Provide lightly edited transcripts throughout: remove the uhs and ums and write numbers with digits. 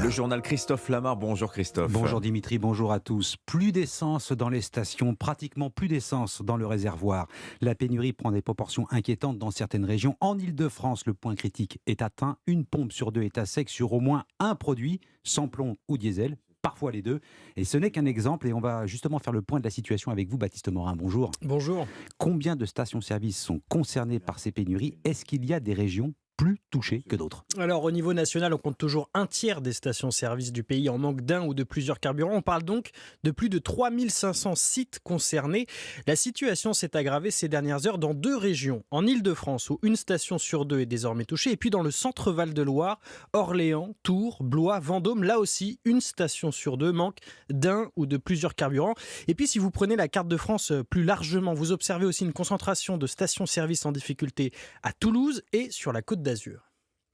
Le journal Christophe Lamar. Bonjour Christophe. Bonjour Dimitri, bonjour à tous. Plus d'essence dans les stations, pratiquement plus d'essence dans le réservoir. La pénurie prend des proportions inquiétantes dans certaines régions. En Île-de-France, le point critique est atteint. Une pompe sur deux est à sec sur au moins un produit, samplon ou diesel. Parfois les deux. Et ce n'est qu'un exemple et on va justement faire le point de la situation avec vous, Baptiste Morin. Bonjour. Bonjour. Combien de stations-service sont concernées par ces pénuries? Est-ce qu'il y a des régions plus touchées que d'autres? Alors au niveau national, on compte toujours un tiers des stations-service du pays en manque d'un ou de plusieurs carburants. On parle donc de plus de 3500 sites concernés. La situation s'est aggravée ces dernières heures dans deux régions. En Île-de-France, où une station sur deux est désormais touchée, et puis dans le centre Val-de-Loire, Orléans, Tours, Blois, Vendôme, là aussi, une station sur deux manque d'un ou de plusieurs carburants. Et puis si vous prenez la carte de France plus largement, vous observez aussi une concentration de stations-service en difficulté à Toulouse et sur la Côte d'Azur.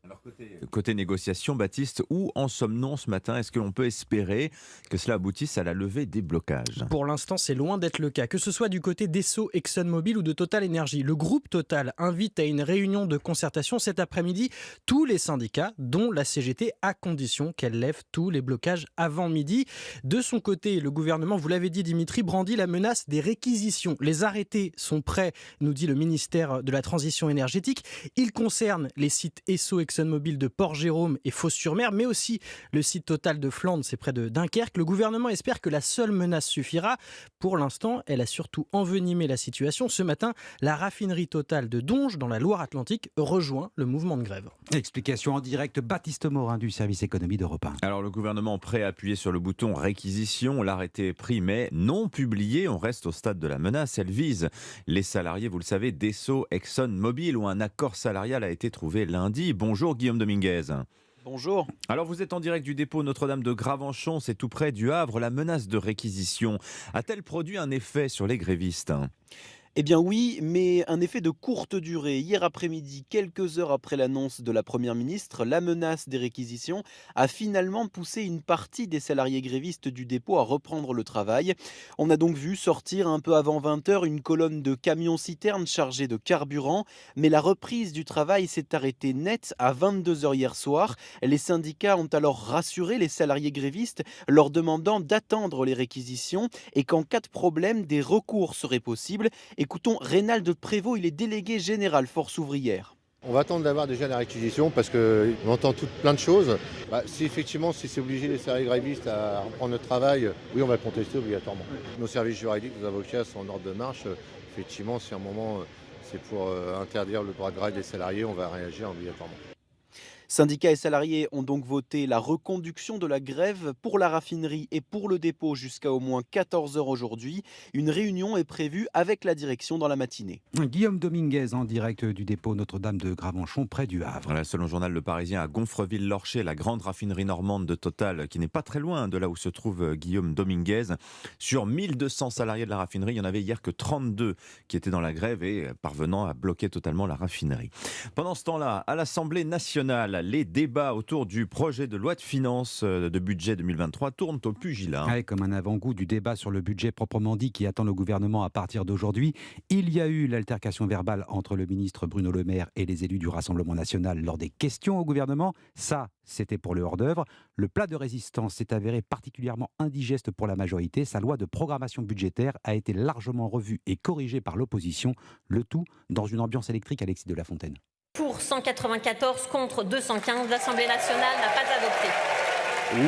Alors côté négociation, Baptiste, où en sommes-nous ce matin? Est-ce que l'on peut espérer que cela aboutisse à la levée des blocages? Pour l'instant, c'est loin d'être le cas. Que ce soit du côté d'Esso, ExxonMobil ou de Total Energy, le groupe Total invite à une réunion de concertation cet après-midi tous les syndicats, dont la CGT, à condition qu'elle lève tous les blocages avant midi. De son côté, le gouvernement, vous l'avez dit Dimitri, brandit la menace des réquisitions. Les arrêtés sont prêts, nous dit le ministère de la Transition énergétique. Ils concernent les sites Esso, ExxonMobil de Port-Jérôme et Fos-sur-Mer, mais aussi le site Total de Flandre, c'est près de Dunkerque. Le gouvernement espère que la seule menace suffira. Pour l'instant, elle a surtout envenimé la situation. Ce matin, la raffinerie Total de Donges, dans la Loire-Atlantique, rejoint le mouvement de grève. Explication en direct, Baptiste Morin du service économie d'Europe 1. Alors le gouvernement prêt à appuyer sur le bouton réquisition, l'arrêté est pris mais non publié, on reste au stade de la menace, elle vise les salariés, vous le savez, d'Esso, ExxonMobil, où un accord salarial a été trouvé lundi. Bonjour Guillaume Dominguez. Bonjour. Alors vous êtes en direct du dépôt Notre-Dame de Gravenchon, c'est tout près du Havre. La menace de réquisition a-t-elle produit un effet sur les grévistes ? Eh bien oui, mais un effet de courte durée. Hier après-midi, quelques heures après l'annonce de la Première ministre, la menace des réquisitions a finalement poussé une partie des salariés grévistes du dépôt à reprendre le travail. On a donc vu sortir un peu avant 20h une colonne de camions-citernes chargés de carburant, mais la reprise du travail s'est arrêtée net à 22h hier soir. Les syndicats ont alors rassuré les salariés grévistes, leur demandant d'attendre les réquisitions et qu'en cas de problème, des recours seraient possibles. Écoutons Reynald Prévost, il est délégué général Force ouvrière. On va attendre d'avoir déjà la réquisition parce qu'on entend plein de choses. Si c'est obligé les salariés grévistes à reprendre le travail, oui, on va le contester obligatoirement. Nos services juridiques, nos avocats sont en ordre de marche. Effectivement, si à un moment c'est pour interdire le droit de grève des salariés, on va réagir obligatoirement. Syndicats et salariés ont donc voté la reconduction de la grève pour la raffinerie et pour le dépôt jusqu'à au moins 14h aujourd'hui. Une réunion est prévue avec la direction dans la matinée. Guillaume Dominguez en direct du dépôt Notre-Dame de Gravenchon près du Havre. Voilà, selon le journal Le Parisien, à Gonfreville-Lorcher, la grande raffinerie normande de Total, qui n'est pas très loin de là où se trouve Guillaume Dominguez. Sur 1200 salariés de la raffinerie, il n'y en avait hier que 32 qui étaient dans la grève et parvenant à bloquer totalement la raffinerie. Pendant ce temps-là, à l'Assemblée nationale, les débats autour du projet de loi de finances de budget 2023 tournent au pugilat. Ouais, comme un avant-goût du débat sur le budget proprement dit qui attend le gouvernement à partir d'aujourd'hui. Il y a eu l'altercation verbale entre le ministre Bruno Le Maire et les élus du Rassemblement national lors des questions au gouvernement. Ça, c'était pour le hors-d'œuvre. Le plat de résistance s'est avéré particulièrement indigeste pour la majorité. Sa loi de programmation budgétaire a été largement revue et corrigée par l'opposition. Le tout dans une ambiance électrique, Alexis de la Fontaine. Pour 194 contre 215, l'Assemblée nationale n'a pas adopté.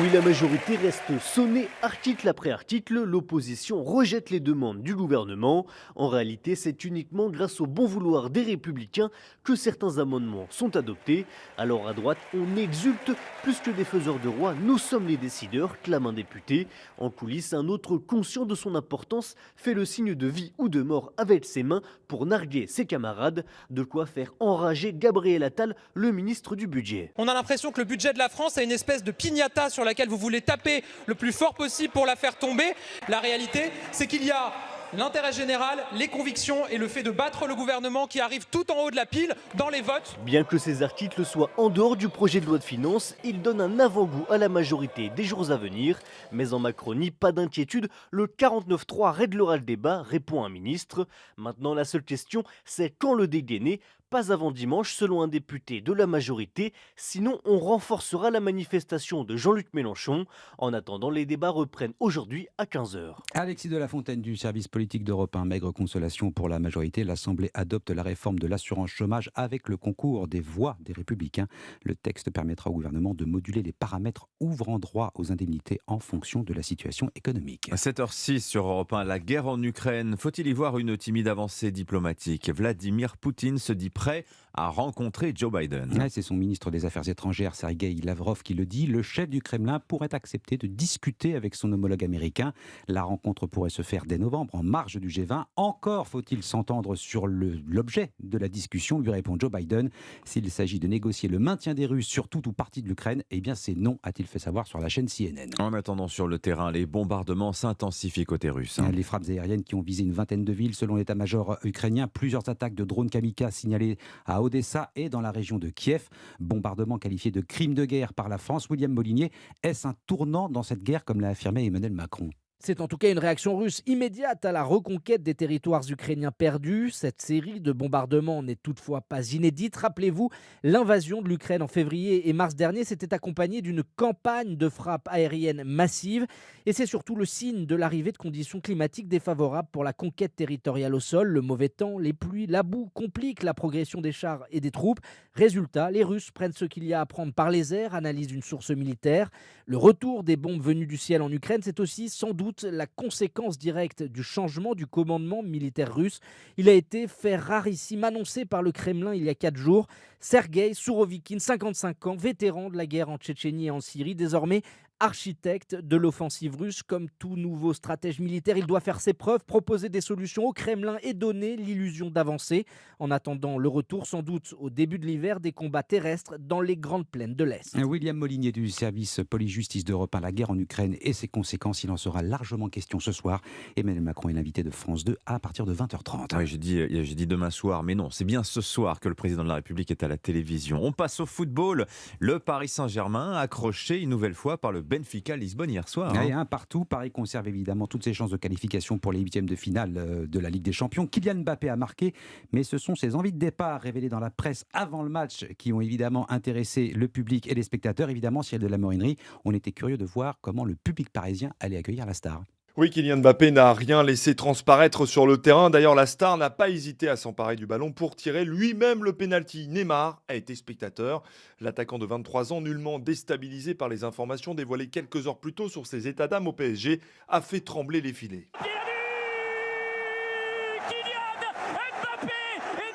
Oui, la majorité reste sonnée article après article. L'opposition rejette les demandes du gouvernement. En réalité, c'est uniquement grâce au bon vouloir des Républicains que certains amendements sont adoptés. Alors à droite, on exulte plus que des faiseurs de roi. Nous sommes les décideurs, clame un député. En coulisses, un autre conscient de son importance fait le signe de vie ou de mort avec ses mains pour narguer ses camarades. De quoi faire enrager Gabriel Attal, le ministre du Budget. On a l'impression que le budget de la France est une espèce de piñata sur laquelle vous voulez taper le plus fort possible pour la faire tomber. La réalité, c'est qu'il y a l'intérêt général, les convictions et le fait de battre le gouvernement qui arrive tout en haut de la pile dans les votes. Bien que ces articles soient en dehors du projet de loi de finances, ils donnent un avant-goût à la majorité des jours à venir. Mais en Macronie, pas d'inquiétude, le 49.3 réglera le débat, répond un ministre. Maintenant, la seule question, c'est quand le dégainer. Pas avant dimanche, selon un député de la majorité, sinon on renforcera la manifestation de Jean-Luc Mélenchon. En attendant, les débats reprennent aujourd'hui à 15h. Alexis de la Fontaine du service politique d'Europe 1, maigre consolation pour la majorité. L'Assemblée adopte la réforme de l'assurance chômage avec le concours des voix des Républicains. Le texte permettra au gouvernement de moduler les paramètres ouvrant droit aux indemnités en fonction de la situation économique. À 7h06 sur Europe 1, la guerre en Ukraine. Faut-il y voir une timide avancée diplomatique? Vladimir Poutine se dit prêt à rencontrer Joe Biden. Ouais, c'est son ministre des Affaires étrangères, Sergueï Lavrov, qui le dit. Le chef du Kremlin pourrait accepter de discuter avec son homologue américain. La rencontre pourrait se faire dès novembre, en marge du G20. Encore faut-il s'entendre sur l'objet de la discussion, lui répond Joe Biden. S'il s'agit de négocier le maintien des Russes sur toute ou partie de l'Ukraine, eh bien c'est non, a-t-il fait savoir sur la chaîne CNN. En attendant, sur le terrain, les bombardements s'intensifient côté russe. Les frappes aériennes qui ont visé une vingtaine de villes, selon l'état-major ukrainien. Plusieurs attaques de drones kamikazes signalées à Odessa et dans la région de Kiev. Bombardement qualifié de crime de guerre par la France. William Molinier, est-ce un tournant dans cette guerre, comme l'a affirmé Emmanuel Macron ? C'est en tout cas une réaction russe immédiate à la reconquête des territoires ukrainiens perdus. Cette série de bombardements n'est toutefois pas inédite. Rappelez-vous, l'invasion de l'Ukraine en février et mars dernier s'était accompagnée d'une campagne de frappes aériennes massives. Et c'est surtout le signe de l'arrivée de conditions climatiques défavorables pour la conquête territoriale au sol. Le mauvais temps, les pluies, la boue compliquent la progression des chars et des troupes. Résultat, les Russes prennent ce qu'il y a à prendre par les airs, analyse une source militaire. Le retour des bombes venues du ciel en Ukraine, c'est aussi sans doute la conséquence directe du changement du commandement militaire russe. Il a été fait rarissime, annoncé par le Kremlin il y a 4 jours. Sergueï Sourovikine, 55 ans, vétéran de la guerre en Tchétchénie et en Syrie, désormais architecte de l'offensive russe. Comme tout nouveau stratège militaire, il doit faire ses preuves, proposer des solutions au Kremlin et donner l'illusion d'avancer. En attendant le retour, sans doute au début de l'hiver, des combats terrestres dans les grandes plaines de l'Est. William Molinier du service police-justice d'Europe 1, la guerre en Ukraine et ses conséquences, il en sera largement question ce soir. Emmanuel Macron est l'invité de France 2 à partir de 20h30. Oui, j'ai dit demain soir, mais non, c'est bien ce soir que le président de la République est à la télévision. On passe au football. Le Paris Saint-Germain accroché une nouvelle fois par le Benfica Lisbonne hier soir. Et partout, Paris conserve évidemment toutes ses chances de qualification pour les huitièmes de finale de la Ligue des Champions. Kylian Mbappé a marqué, mais ce sont ses envies de départ révélées dans la presse avant le match qui ont évidemment intéressé le public et les spectateurs. Évidemment, Cyril de la Morinerie, on était curieux de voir comment le public parisien allait accueillir la star. Oui, Kylian Mbappé n'a rien laissé transparaître sur le terrain. D'ailleurs, la star n'a pas hésité à s'emparer du ballon pour tirer lui-même le pénalty. Neymar a été spectateur. L'attaquant de 23 ans, nullement déstabilisé par les informations dévoilées quelques heures plus tôt sur ses états d'âme au PSG, a fait trembler les filets.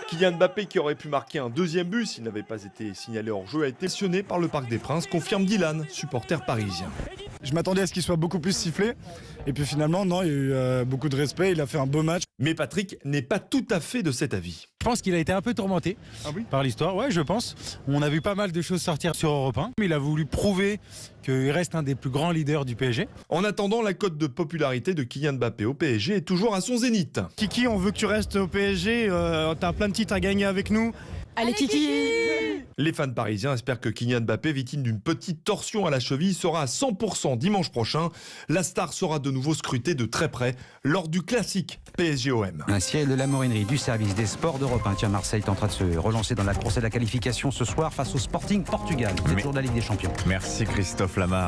Kylian Mbappé, qui aurait pu marquer un deuxième but s'il n'avait pas été signalé hors jeu, a été passionné par le Parc des Princes, confirme Dylan, supporter parisien. Je m'attendais à ce qu'il soit beaucoup plus sifflé. Et puis finalement, non, il y a eu beaucoup de respect. Il a fait un beau match. Mais Patrick n'est pas tout à fait de cet avis. Je pense qu'il a été un peu tourmenté par l'histoire. Ouais, je pense. On a vu pas mal de choses sortir sur Europe 1. Il a voulu prouver qu'il reste un des plus grands leaders du PSG. En attendant, la cote de popularité de Kylian Mbappé au PSG est toujours à son zénith. Kiki, on veut que tu restes au PSG. T'as plein de titres à gagner avec nous. Allez Kiki! Les fans parisiens espèrent que Kylian Mbappé, victime d'une petite torsion à la cheville, sera à 100% dimanche prochain. La star sera de nouveau scrutée de très près lors du classique PSG-OM. Cyril de la Morinerie du service des sports d'Europe 1. Tiens, Marseille tentera de se relancer dans la course à la qualification ce soir face au Sporting Portugal. C'est le jour de la Ligue des Champions. Merci Christophe Lamar.